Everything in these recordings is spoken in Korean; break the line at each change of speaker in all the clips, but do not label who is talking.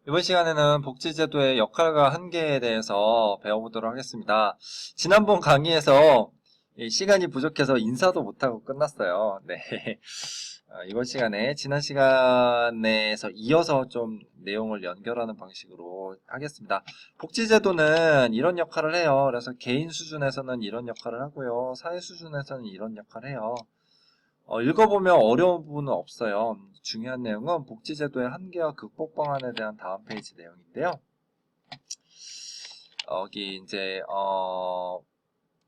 이번 시간에는 복지제도의 역할과 한계에 대해서 배워보도록 하겠습니다. 지난번 강의에서 시간이 부족해서 인사도 못하고 끝났어요. 네. 이번 시간에 지난 시간에서 이어서 좀 내용을 연결하는 방식으로 하겠습니다. 복지제도는 이런 역할을 해요. 그래서 개인 수준에서는 이런 역할을 하고요. 사회 수준에서는 이런 역할을 해요. 읽어보면 어려운 부분은 없어요. 중요한 내용은 복지제도의 한계와 극복 방안에 대한 다음 페이지 내용인데요. 여기 이제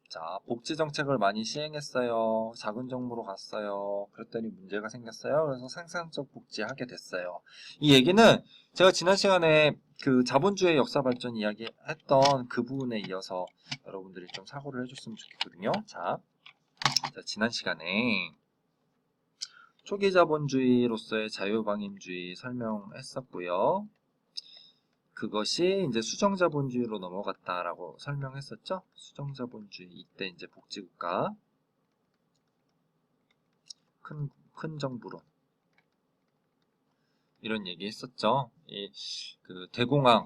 자, 복지정책을 많이 시행했어요. 작은 정부로 갔어요. 그랬더니 문제가 생겼어요. 그래서 생산적 복지하게 됐어요. 이 얘기는 제가 지난 시간에 그 자본주의 역사 발전 이야기 했던 그 부분에 이어서 여러분들이 좀 사고를 해줬으면 좋겠거든요. 자 지난 시간에 초기 자본주의로서의 자유방임주의 설명했었고요. 그것이 이제 수정자본주의로 넘어갔다라고 설명했었죠. 수정자본주의 이때 이제 복지국가 큰 정부론 이런 얘기 했었죠. 그 대공황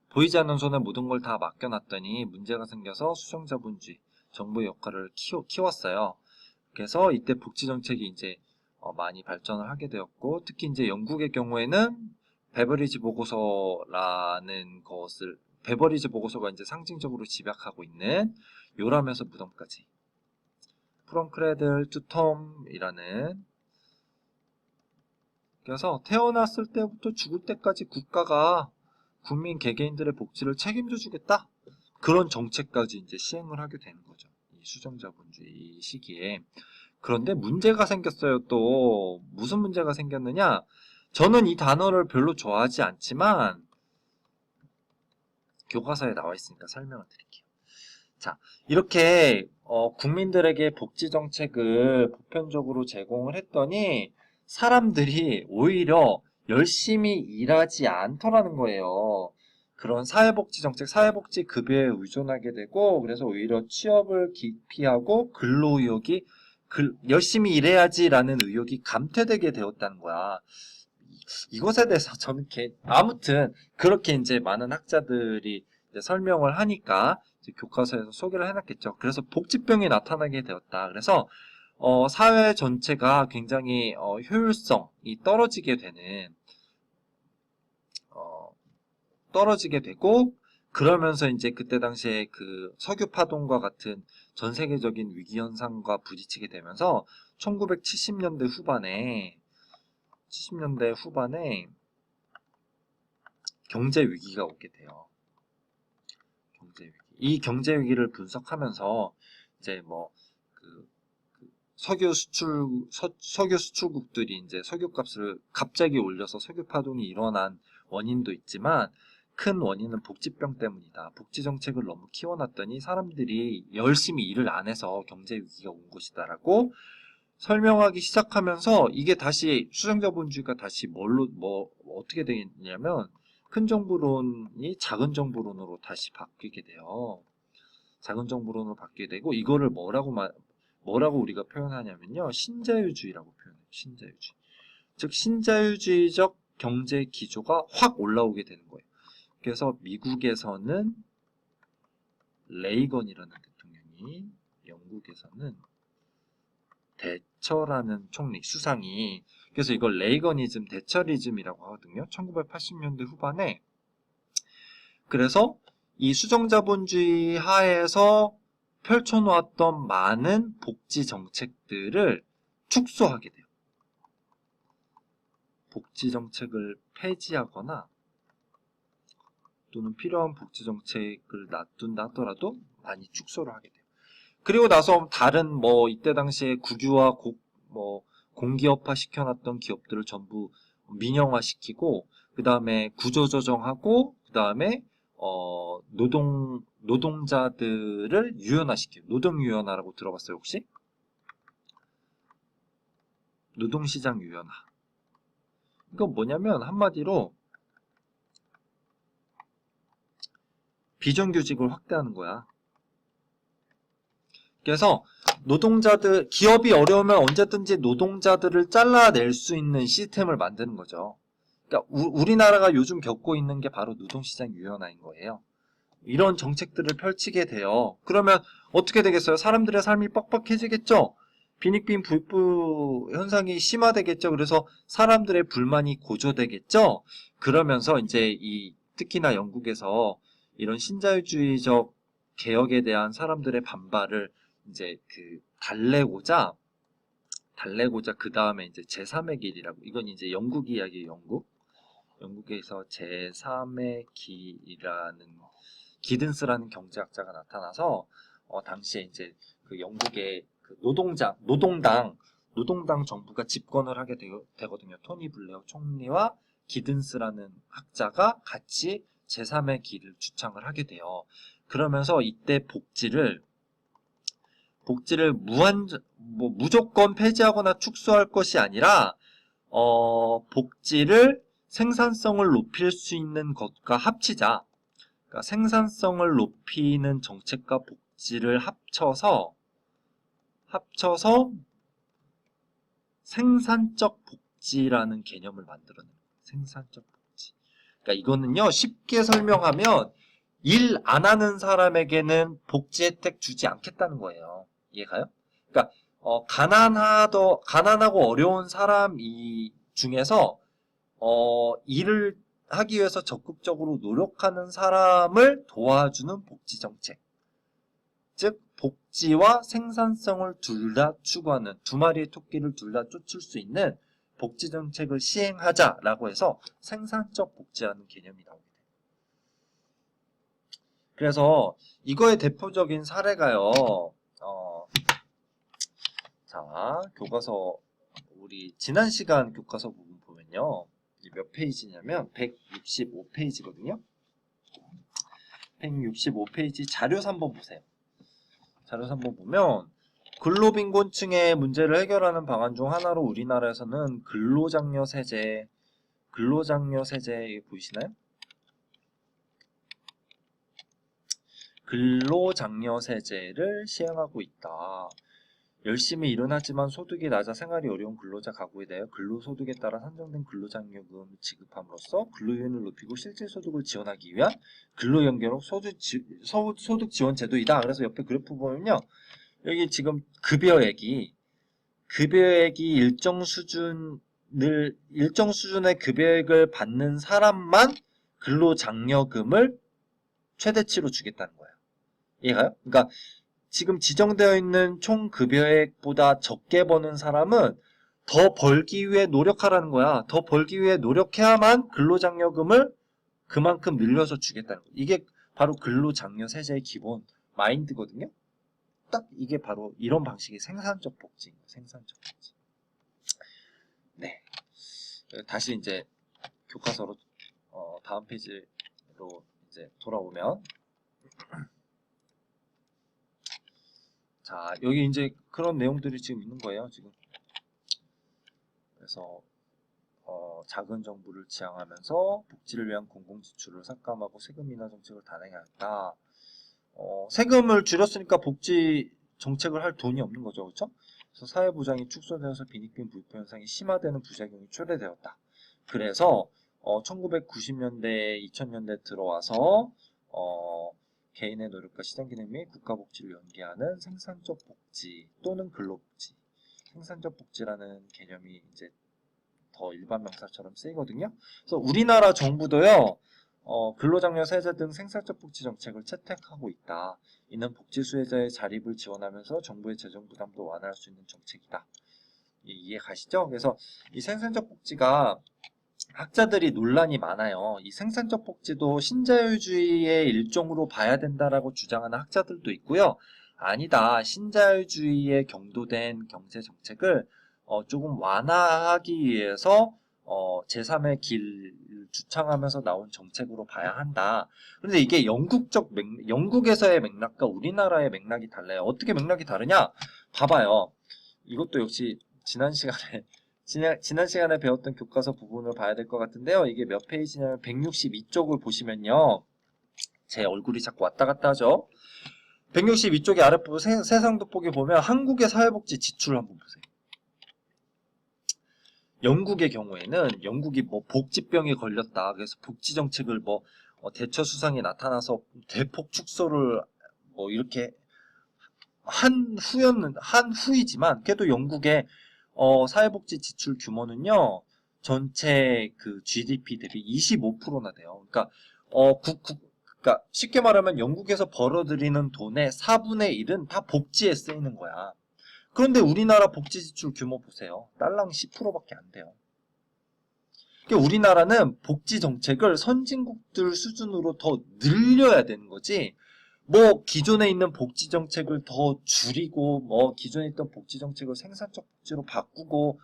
보이지 않는 손에 모든 걸 다 맡겨놨더니 문제가 생겨서 수정자본주의 정부의 역할을 키웠어요. 그래서 이때 복지정책이 이제 많이 발전을 하게 되었고, 특히 이제 영국의 경우에는 베버리지 보고서라는 것을, 베버리지 보고서가 이제 상징적으로 집약하고 있는 요람에서 무덤까지, 프롬 크레들 투 톰이라는, 그래서 태어났을 때부터 죽을 때까지 국가가 국민 개개인들의 복지를 책임져 주겠다, 그런 정책까지 이제 시행을 하게 되는 거죠. 이 수정자본주의 시기에. 그런데 문제가 생겼어요. 또 무슨 문제가 생겼느냐? 저는 이 단어를 별로 좋아하지 않지만 교과서에 나와 있으니까 설명을 드릴게요. 자, 이렇게 국민들에게 복지 정책을 보편적으로 제공을 했더니 사람들이 오히려 열심히 일하지 않더라는 거예요. 그런 사회복지 정책, 사회복지 급여에 의존하게 되고, 그래서 오히려 취업을 기피하고 근로의욕이 열심히 일해야지라는 의욕이 감퇴되게 되었다는 거야. 이것에 대해서 저는 아무튼 그렇게 이제 많은 학자들이 이제 설명을 하니까 이제 교과서에서 소개를 해놨겠죠. 그래서 복지병이 나타나게 되었다. 그래서 사회 전체가 굉장히 효율성이 떨어지게 되는 떨어지게 되고, 그러면서 이제 그때 당시에 그 석유 파동과 같은 전 세계적인 위기 현상과 부딪히게 되면서 1970년대 후반에 경제 위기가 오게 돼요. 경제 위기. 이 경제 위기를 분석하면서 이제 석유 수출국들이 이제 석유값을 갑자기 올려서 석유 파동이 일어난 원인도 있지만, 큰 원인은 복지병 때문이다. 복지 정책을 너무 키워놨더니 사람들이 열심히 일을 안 해서 경제 위기가 온 것이다라고 설명하기 시작하면서, 이게 다시 수정자본주의가 다시 어떻게 되겠냐면 큰 정부론이 작은 정부론으로 다시 바뀌게 돼요. 작은 정부론으로 바뀌게 되고, 이거를 뭐라고 우리가 표현하냐면요, 신자유주의라고 표현해요. 신자유주의. 즉 신자유주의적 경제 기조가 확 올라오게 되는 거예요. 그래서 미국에서는 레이건이라는 대통령이, 영국에서는 대처라는 총리, 수상이, 그래서 이걸 레이건이즘, 대처리즘이라고 하거든요. 1980년대 후반에. 그래서 이 수정자본주의 하에서 펼쳐놓았던 많은 복지 정책들을 축소하게 돼요. 복지 정책을 폐지하거나 또는 필요한 복지 정책을 놔둔다 하더라도 많이 축소를 하게 돼요. 그리고 나서 다른 이때 당시에 국유화 공기업화 시켜놨던 기업들을 전부 민영화시키고, 그 다음에 구조조정하고, 그 다음에 노동자들을 유연화시켜요. 노동유연화라고 들어봤어요, 혹시? 노동시장 유연화. 이건 뭐냐면 한마디로 비정규직을 확대하는 거야. 그래서 기업이 어려우면 언제든지 노동자들을 잘라낼 수 있는 시스템을 만드는 거죠. 그러니까 우리나라가 요즘 겪고 있는 게 바로 노동시장 유연화인 거예요. 이런 정책들을 펼치게 돼요. 그러면 어떻게 되겠어요? 사람들의 삶이 빡빡해지겠죠? 빈익빈 부익부 현상이 심화되겠죠? 그래서 사람들의 불만이 고조되겠죠? 그러면서 이제 특히나 영국에서 이런 신자유주의적 개혁에 대한 사람들의 반발을 이제 달래고자 그 다음에 이제 제3의 길이라고, 이건 이제 영국 이야기예요. 영국에서 제3의 길이라는 기든스라는 경제학자가 나타나서 당시에 이제 그 영국의 그 노동당 정부가 집권을 하게 되거든요. 토니 블레어 총리와 기든스라는 학자가 같이 제3의 길을 주창을 하게 돼요. 그러면서 이때 복지를 무조건 폐지하거나 축소할 것이 아니라 복지를 생산성을 높일 수 있는 것과 합치자. 그러니까 생산성을 높이는 정책과 복지를 합쳐서 생산적 복지라는 개념을 만들어내는 거예요. 생산적 복지. 그러니까 이거는요, 쉽게 설명하면 일 안 하는 사람에게는 복지 혜택 주지 않겠다는 거예요. 이해가요? 그러니까 가난하고 어려운 사람 중에서 일을 하기 위해서 적극적으로 노력하는 사람을 도와주는 복지 정책. 즉 복지와 생산성을 둘 다 추구하는, 두 마리의 토끼를 둘 다 쫓을 수 있는 복지 정책을 시행하자라고 해서 생산적 복지라는 개념이 나오게 돼요. 그래서 이거의 대표적인 사례가요. 자, 교과서, 우리 지난 시간 교과서 부분 보면요. 몇 페이지냐면 165페이지거든요. 165페이지 자료 3번 보세요. 자료 3번 보면 근로빈곤층의 문제를 해결하는 방안 중 하나로 우리나라에서는 근로장려 세제 보이시나요? 근로장려 세제를 시행하고 있다. 열심히 일은 하지만 소득이 낮아 생활이 어려운 근로자 가구에 대하여 근로소득에 따라 산정된 근로장려금을 지급함으로써 근로효율을 높이고 실질 소득을 지원하기 위한 근로연결형 소득 지원 제도이다. 그래서 옆에 그래프 보면요. 여기 지금 급여액이 일정 수준의 급여액을 받는 사람만 근로장려금을 최대치로 주겠다는 거예요. 이해가요? 그러니까 지금 지정되어 있는 총 급여액보다 적게 버는 사람은 더 벌기 위해 노력하라는 거야. 더 벌기 위해 노력해야만 근로장려금을 그만큼 늘려서 주겠다는 거야. 이게 바로 근로장려 세제의 기본 마인드거든요. 딱 이게 바로 이런 방식의 생산적 복지인 거예요. 생산적 복지. 네. 다시 이제 교과서로 다음 페이지로 이제 돌아오면, 자, 여기 이제 그런 내용들이 지금 있는 거예요, 지금. 그래서 작은 정부를 지향하면서 복지를 위한 공공지출을 삭감하고 세금 인하 정책을 단행하였다. 세금을 줄였으니까 복지 정책을 할 돈이 없는 거죠, 그렇죠? 그래서 사회보장이 축소되어서 빈익빈 부익부 현상이 심화되는 부작용이 초래되었다. 그래서 1990년대, 2000년대 들어와서 개인의 노력과 시장 기능 및 국가복지를 연계하는 생산적 복지 또는 근로복지, 생산적 복지라는 개념이 이제 더 일반 명사처럼 쓰이거든요. 그래서 우리나라 정부도요, 근로장려 세제 등 생산적 복지 정책을 채택하고 있다. 이는 복지 수혜자의 자립을 지원하면서 정부의 재정 부담도 완화할 수 있는 정책이다. 이해 가시죠? 그래서 이 생산적 복지가 학자들이 논란이 많아요. 이 생산적 복지도 신자유주의의 일종으로 봐야 된다라고 주장하는 학자들도 있고요. 아니다. 신자유주의에 경도된 경제 정책을 조금 완화하기 위해서 제3의 길을 주창하면서 나온 정책으로 봐야 한다. 그런데 이게 영국에서의 맥락과 우리나라의 맥락이 달라요. 어떻게 맥락이 다르냐? 봐봐요. 이것도 역시 지난 시간에 배웠던 교과서 부분을 봐야 될 것 같은데요. 이게 몇 페이지냐면 162쪽을 보시면요. 제 얼굴이 자꾸 왔다 갔다 하죠. 162쪽의 아랫부분 세상 돋보기 보면 한국의 사회복지 지출 한번 보세요. 영국의 경우에는 영국이 뭐 복지병에 걸렸다. 그래서 복지 정책을 뭐 대처 수상이 나타나서 대폭 축소를 뭐 이렇게 한 후이지만 그래도 영국의 사회복지 지출 규모는요. 전체 그 GDP 대비 25%나 돼요. 그러니까 그러니까 쉽게 말하면 영국에서 벌어들이는 돈의 4분의 1은 다 복지에 쓰이는 거야. 그런데 우리나라 복지 지출 규모 보세요. 딸랑 10%밖에 안 돼요. 그러니까 우리나라는 복지 정책을 선진국들 수준으로 더 늘려야 되는 거지. 뭐 기존에 있는 복지 정책을 더 줄이고 뭐 기존에 있던 복지 정책을 생산적 복지로 바꾸고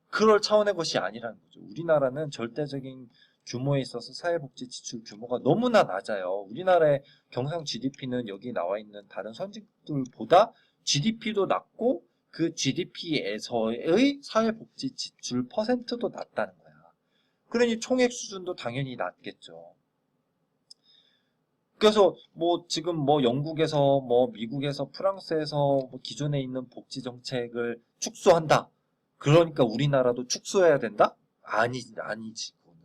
그럴 차원의 것이 아니라는 거죠. 우리나라는 절대적인 규모에 있어서 사회복지 지출 규모가 너무나 낮아요. 우리나라의 경상 GDP는 여기 나와 있는 다른 선진국들보다 GDP도 낮고 그 GDP에서의 사회복지 지출 퍼센트도 낮다는 거야. 그러니 총액 수준도 당연히 낮겠죠. 그래서 뭐 지금 뭐 영국에서 뭐 미국에서 프랑스에서 뭐 기존에 있는 복지 정책을 축소한다. 그러니까 우리나라도 축소해야 된다? 아니지. 그거는.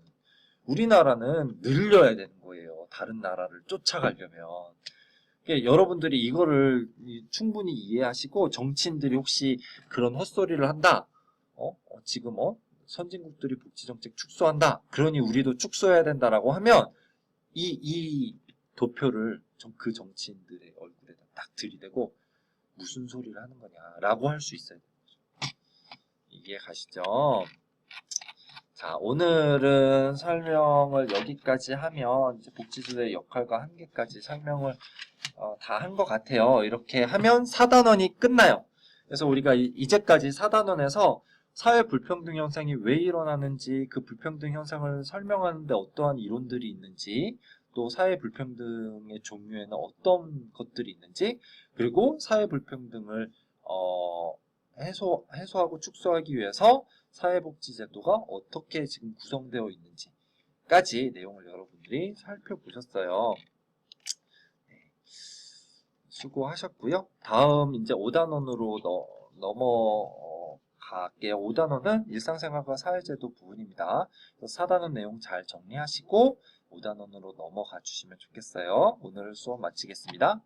우리나라는 늘려야 되는 거예요. 다른 나라를 쫓아가려면. 그러니까 여러분들이 이거를 충분히 이해하시고 정치인들이 혹시 그런 헛소리를 한다. 지금 선진국들이 복지 정책 축소한다. 그러니 우리도 축소해야 된다라고 하면 이 도표를 그 정치인들의 얼굴에다 딱 들이대고 무슨 소리를 하는 거냐라고 할 수 있어야 돼요. 이해 가시죠? 자, 오늘은 설명을 여기까지 하면 이제 복지주의 역할과 한계까지 설명을 다 한 것 같아요. 이렇게 하면 4단원이 끝나요. 그래서 우리가 이제까지 4단원에서 사회 불평등 현상이 왜 일어나는지, 그 불평등 현상을 설명하는데 어떠한 이론들이 있는지, 또 사회 불평등의 종류에는 어떤 것들이 있는지, 그리고 사회 불평등을 해소하고 축소하기 위해서 사회복지제도가 어떻게 지금 구성되어 있는지까지 내용을 여러분들이 살펴보셨어요. 네, 수고하셨고요. 다음 이제 5단원으로 넘어갈게요. 5단원은 일상생활과 사회제도 부분입니다. 4단원 내용 잘 정리하시고 5단원으로 넘어가 주시면 좋겠어요. 오늘 수업 마치겠습니다.